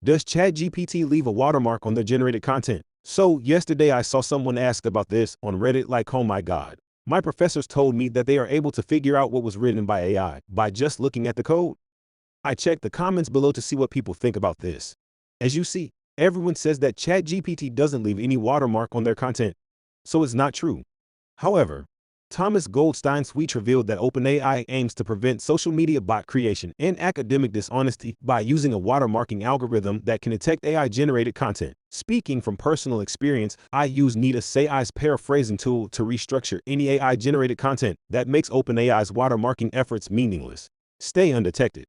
Does ChatGPT leave a watermark on their generated content? So, yesterday I saw someone ask about this on Reddit like, oh my god. My professors told me that they are able to figure out what was written by AI by just looking at the code. I checked the comments below to see what people think about this. As you see, everyone says that ChatGPT doesn't leave any watermark on their content. So it's not true. However, Thomas Goldstein's tweet revealed that OpenAI aims to prevent social media bot creation and academic dishonesty by using a watermarking algorithm that can detect AI-generated content. Speaking from personal experience, I use Nita Sayai's paraphrasing tool to restructure any AI-generated content that makes OpenAI's watermarking efforts meaningless. Stay undetected.